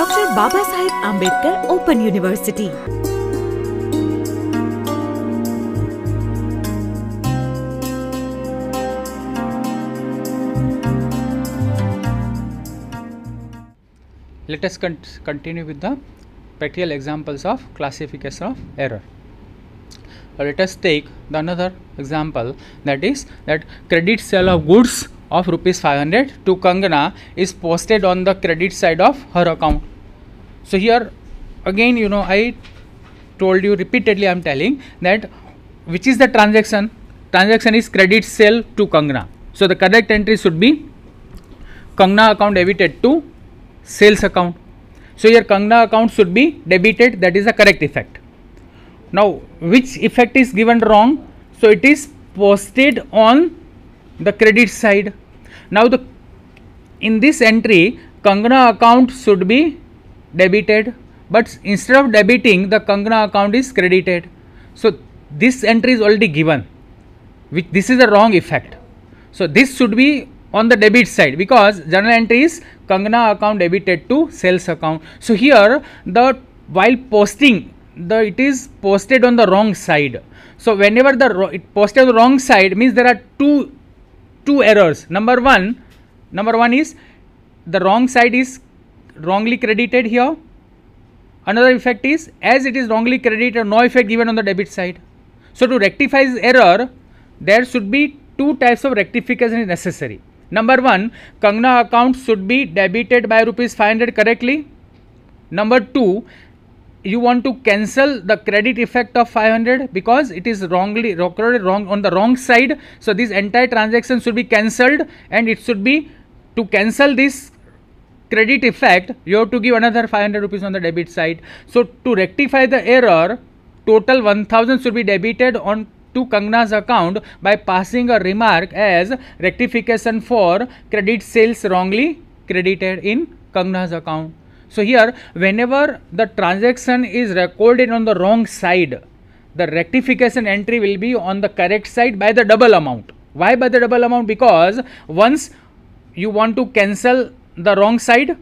Dr. Baba Saheb Ambedkar Open University. Let us continue with the practical examples of classification of error. Let us take the another example, that is that credit sale of goods of rupees 500 to Kangana is posted on the credit side of her account. So here again, I told you repeatedly, I am telling that which is the transaction. Transaction is credit sale to Kangana. So the correct entry should be Kangana account debited to sales account. So here Kangana account should be debited, that is the correct effect. Now which effect is given wrong? So it is posted on the credit side. Now in this entry Kangana account should be debited, but instead of debiting the Kangana account is credited. So this entry is already given, which this is the wrong effect. So this should be on the debit side, because journal entry is Kangana account debited to sales account. So here while posting it is posted on the wrong side. So whenever it posted on the wrong side means there are two errors. Number one is the wrong side is wrongly credited here. Another effect is as it is wrongly credited, no effect given on the debit side. So to rectify this error, there should be two types of rectification is necessary. Number one, Kangana account should be debited by rupees 500 correctly. Number two, you want to cancel the credit effect of 500 because it is wrongly recorded on the wrong side. So this entire transaction should be cancelled, and it should be to cancel this credit effect you have to give another 500 rupees on the debit side. So to rectify the error, total 1000 should be debited on to Kangana's account by passing a remark as rectification for credit sales wrongly credited in Kangana's account. So here whenever the transaction is recorded on the wrong side, the rectification entry will be on the correct side by the double amount. Why by the double amount? Because once you want to cancel the wrong side,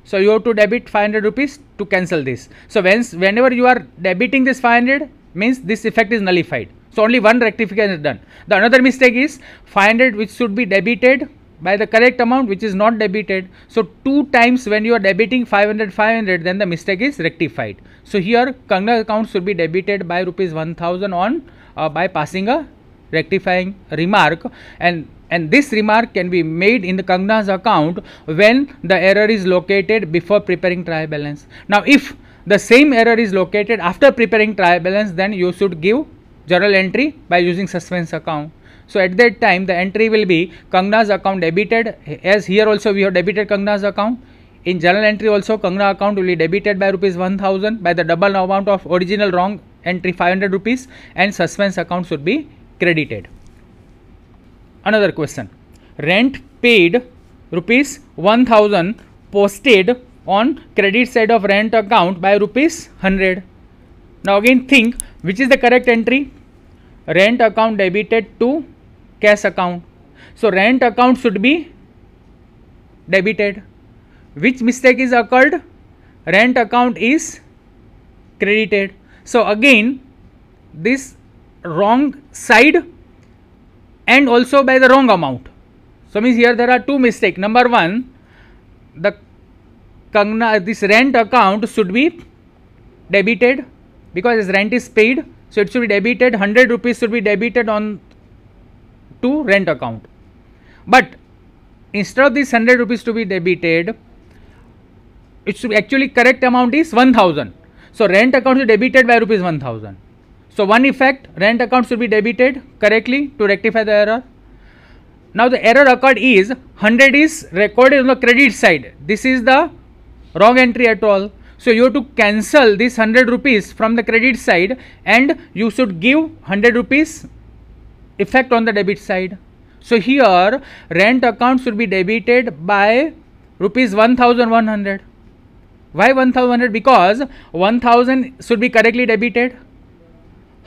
so you have to debit 500 rupees to cancel this. So whenever you are debiting this 500 means this effect is nullified. So only one rectification is done. The another mistake is 500 which should be debited by the correct amount which is not debited. So two times when you are debiting 500 then the mistake is rectified. So here Kangana account should be debited by rupees 1000 on by passing a rectifying remark, and this remark can be made in the Kangana's account when the error is located before preparing trial balance. Now if the same error is located after preparing trial balance, then you should give journal entry by using suspense account. So at that time the entry will be Kangana's account debited, as here also we have debited Kangana's account. In journal entry also Kangana account will be debited by rupees 1000 by the double amount of original wrong entry 500 rupees, and suspense account should be credited. Another question, rent paid rupees 1000 posted on credit side of rent account by rupees 100. Now again think which is the correct entry. Rent account debited to cash account. So rent account should be debited. Which mistake is occurred? Rent account is credited. So again this wrong side and also by the wrong amount. So means here there are two mistakes. Number one, the this rent account should be debited because rent is paid. So it should be debited, 100 rupees should be debited on to rent account. But instead of this 100 rupees to be debited, it should be actually correct amount is 1000. So rent account is debited by rupees 1000. So one effect, rent account should be debited correctly to rectify the error. Now the error occurred is 100 is recorded on the credit side. This is the wrong entry at all. So you have to cancel this 100 rupees from the credit side, and you should give 100 rupees effect on the debit side. So here rent account should be debited by rupees 1100. Why 1100? Because 1000 should be correctly debited.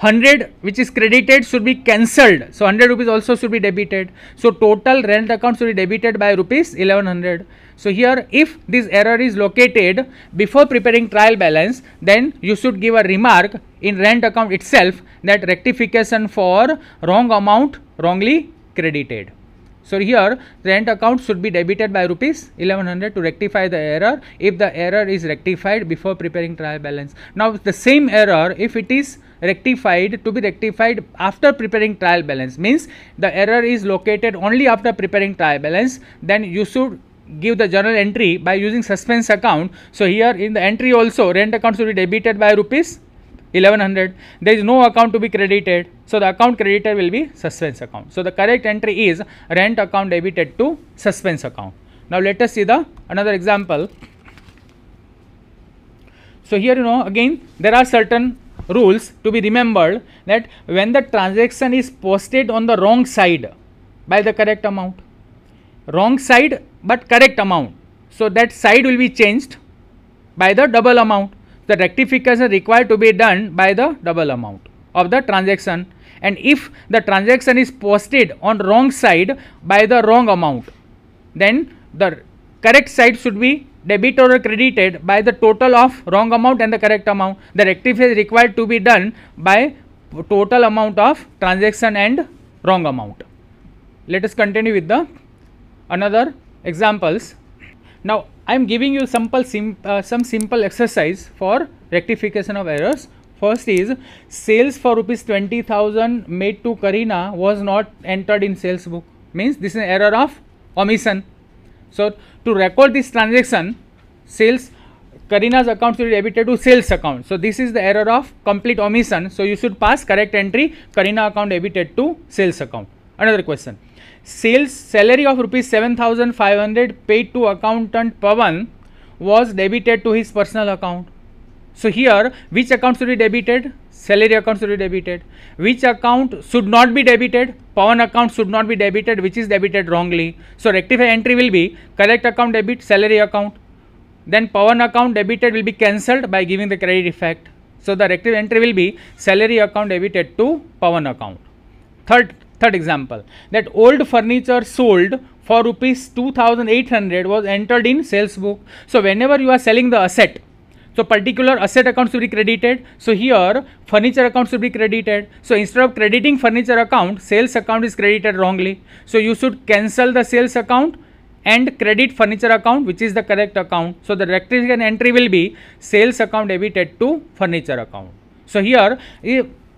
100 which is credited should be cancelled. So 100 rupees also should be debited. So total rent account should be debited by rupees 1100. So here if this error is located before preparing trial balance, then you should give a remark in rent account itself that rectification for wrong amount wrongly credited. So here rent account should be debited by rupees 1100 to rectify the error if the error is rectified before preparing trial balance. Now the same error, if it is rectified, to be rectified after preparing trial balance, means the error is located only after preparing trial balance, then you should give the journal entry by using suspense account. So here in the entry also rent account should be debited by rupees 1100. There is no account to be credited, so the account credited will be suspense account. So the correct entry is rent account debited to suspense account. Now let us see the another example. So here again there are certain rules to be remembered, that when the transaction is posted on the wrong side by the correct amount, wrong side but correct amount, so that side will be changed by the double amount. The rectification required to be done by the double amount of the transaction. And if the transaction is posted on wrong side by the wrong amount, then the correct side should be debited or credited by the total of wrong amount and the correct amount. The rectification is required to be done by total amount of transaction and wrong amount. Let us continue with the another examples. Now I am giving you some simple exercise for rectification of errors. First is sales for rupees 20,000 made to Karina was not entered in sales book. Means this is an error of omission. So to record this transaction, sales Karina's account should be debited to sales account. So this is the error of complete omission. So you should pass correct entry, Karina account debited to sales account. Another question. Sales salary of rupees 7,500 paid to accountant Pawan was debited to his personal account. So here which account should be debited? Salary account should be debited. Which account should not be debited? Pawan account should not be debited, which is debited wrongly. So rectify entry will be correct account debit salary account. Then Pawan account debited will be cancelled by giving the credit effect. So the rectify entry will be salary account debited to Pawan account. Third example, that old furniture sold for rupees 2,800 was entered in sales book. So whenever you are selling the asset, so particular asset account should be credited. So here furniture account should be credited. So instead of crediting furniture account, sales account is credited wrongly. So you should cancel the sales account and credit furniture account, which is the correct account. So the rectification entry will be sales account debited to furniture account. So here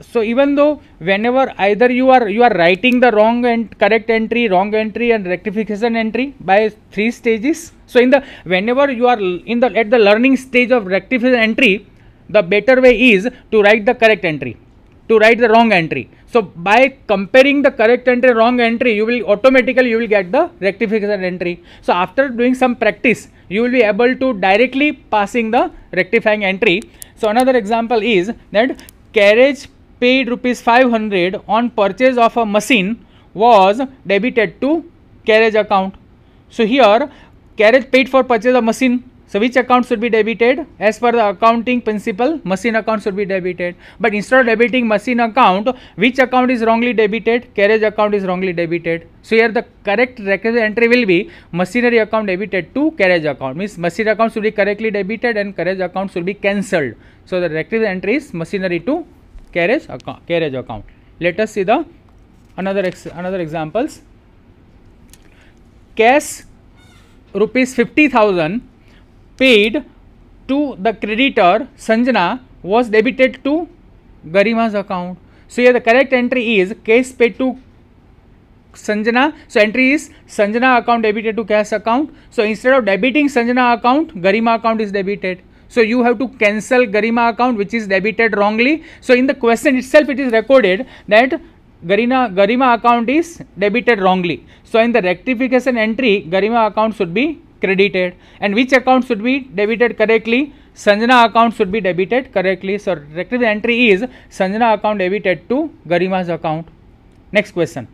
so even though whenever either you are writing the wrong and correct entry, wrong entry and rectification entry by 3 stages. So whenever you are at the learning stage of rectification entry, the better way is to write the correct entry, to write the wrong entry. So by comparing the correct entry, wrong entry, you will automatically get the rectification entry. So after doing some practice, you will be able to directly passing the rectifying entry. So another example is that carriage paid rupees 500 on purchase of a machine was debited to carriage account. So here carriage paid for purchase of machine. So which account should be debited? As per the accounting principle, machine account should be debited. But instead of debiting machine account, which account is wrongly debited? Carriage account is wrongly debited. So here the correct rectification entry will be machinery account debited to carriage account. Means machinery account should be correctly debited and carriage account should be cancelled. So the rectification entry is machinery to carriage account. Let us see the another examples. Cash rupees 50,000 paid to the creditor Sanjana was debited to Garima's account. So here the correct entry is cash paid to Sanjana. So entry is Sanjana account debited to cash account. So instead of debiting Sanjana account, Garima account is debited. So you have to cancel Garima account, which is debited wrongly. So in the question itself it is recorded that Garima account is debited wrongly. So in the rectification entry, Garima account should be credited. And which account should be debited correctly? Sanjana account should be debited correctly. So rectification entry is Sanjana account debited to Garima's account. Next question.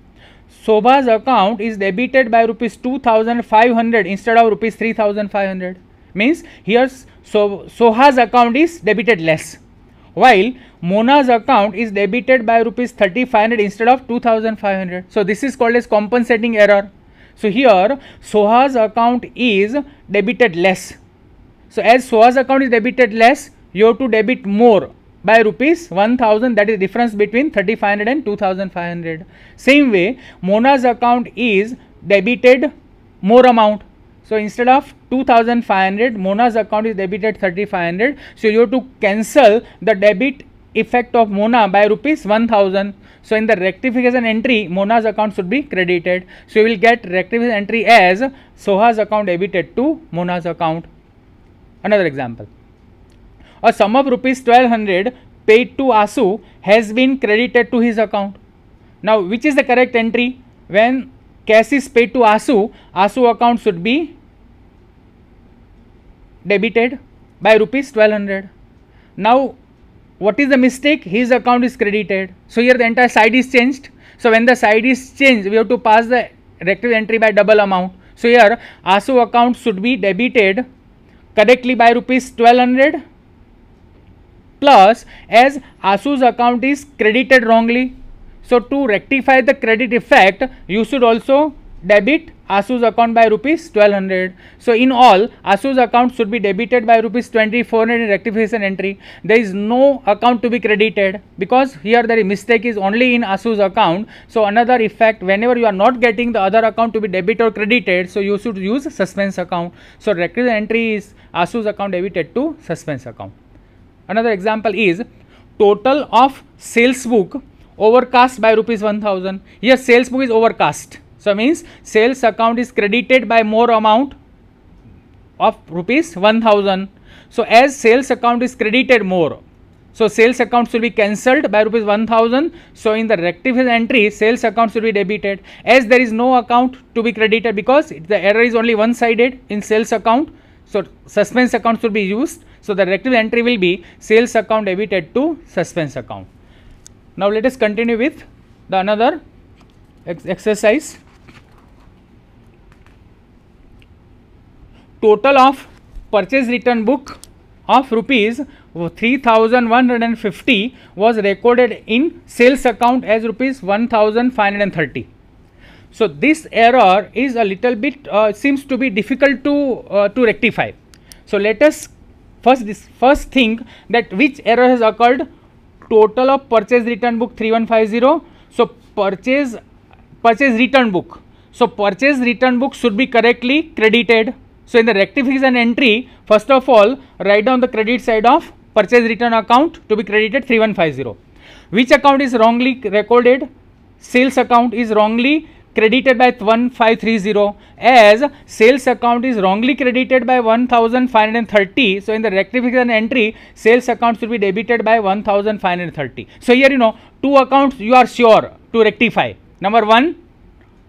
Shobha's account is debited by rupees 2,500 instead of rupees 3,500. Means here Soha's account is debited less. while Mona's account is debited by rupees 3500 instead of 2500. So this is called as compensating error. So here Soha's account is debited less. So as Soha's account is debited less, you have to debit more by rupees 1000, that is difference between 3500 and 2500. Same way Mona's account is debited more amount. So instead of 2500, Mona's account is debited 3500. So you have to cancel the debit effect of Mona by rupees 1000. So in the rectification entry, Mona's account should be credited. So you will get rectification entry as Soha's account debited to Mona's account. Another example. A sum of rupees 1200 paid to Asu has been credited to his account. Now which is the correct entry? When cash is paid to Asu, Asu account should be debited by rupees 1200. Now what is the mistake? His account is credited. So here the entire side is changed. So when the side is changed, we have to pass the rectification entry by double amount. So here Asu account should be debited correctly by rupees 1200, plus as Asu's account is credited wrongly. So to rectify the credit effect, you should also debit Asu's account by rupees 1200. So in all, Asu's account should be debited by rupees 2400 in rectification entry. There is no account to be credited because here the mistake is only in Asu's account. So another effect, whenever you are not getting the other account to be debited or credited, so you should use suspense account. So rectification entry is Asu's account debited to suspense account. Another example is total of sales book overcast by rupees 1000. Here sales book is overcast. So means sales account is credited by more amount of rupees 1000. So as sales account is credited more, so sales account should be cancelled by rupees 1000. So in the rectification entry, sales account should be debited. As there is no account to be credited because the error is only one sided in sales account, so suspense account should be used. So the rectification entry will be sales account debited to suspense account. Now let us continue with the another exercise. Total of purchase return book of rupees 3150 was recorded in sales account as rupees 1530. So this error is a little bit seems to be difficult to rectify. So let us first think that which error has occurred. Total of purchase return book 3150. So purchase return book. So purchase return book should be correctly credited. So in the rectification entry, first of all, write down the credit side of purchase return account to be credited 3150. Which account is wrongly recorded? Sales account is wrongly credited by 1530, as sales account is wrongly credited by 1530. So in the rectification entry, sales account should be debited by 1530. So here two accounts you are sure to rectify. Number one,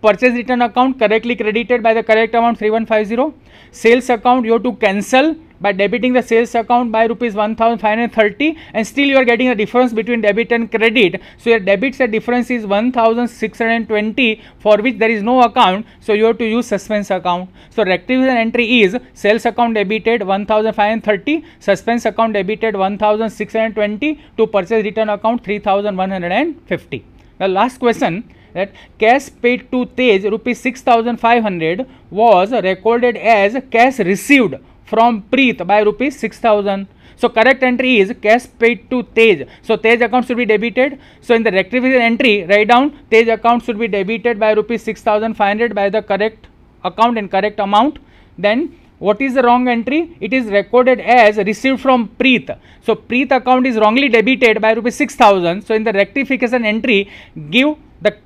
purchase return account correctly credited by the correct amount 3150. Sales account you have to cancel by debiting the sales account by rupees 1530, and still you are getting a difference between debit and credit. So your debit side difference is 1620, for which there is no account, so you have to use suspense account. So rectification entry is sales account debited 1530, suspense account debited 1620 to purchase return account 3150. The last question, that cash paid to Tej rupees 6500 was recorded as cash received from Preet by rupees 6000. So correct entry is cash paid to Tej. So Tej account should be debited. So in the rectification entry, write down Tej account should be debited by rupees 6500 by the correct account and correct amount. Then what is the wrong entry? It is recorded as received from Preet. So Preet account is wrongly debited by rupees 6000. So in the rectification entry, give the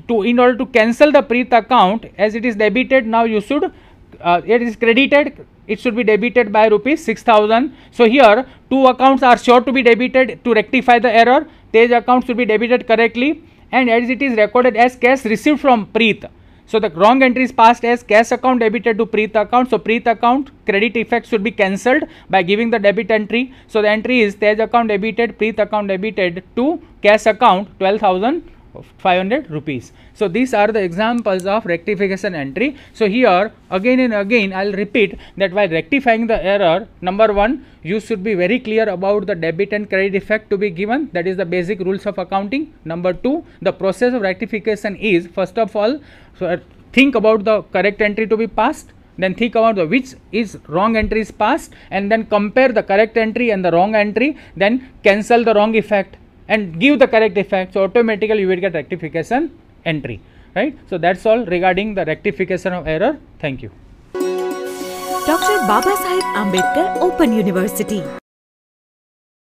in order to cancel the Preet account, as it is debited, now you should it is credited, it should be debited by rupees 6000. So here two accounts are sure to be debited. To rectify the error, Tej account should be debited correctly, and as it is recorded as cash received from Preet, so the wrong entry is passed as cash account debited to Preet account. So Preet account credit effect should be cancelled by giving the debit entry. So the entry is Tej account debited, Preet account debited to cash account 12,000 500 rupees. So these are the examples of rectification entry. So here again and again I will repeat that while rectifying the error, number one, you should be very clear about the debit and credit effect to be given, that is the basic rules of accounting. Number two, the process of rectification is, first of all, so think about the correct entry to be passed, then think about the which is wrong entry is passed, and then compare the correct entry and the wrong entry, then cancel the wrong effect and give the correct effect. So automatically you will get rectification entry, right? So that's all regarding the rectification of error. Thank you. Dr. Baba Saheb Ambedkar Open University.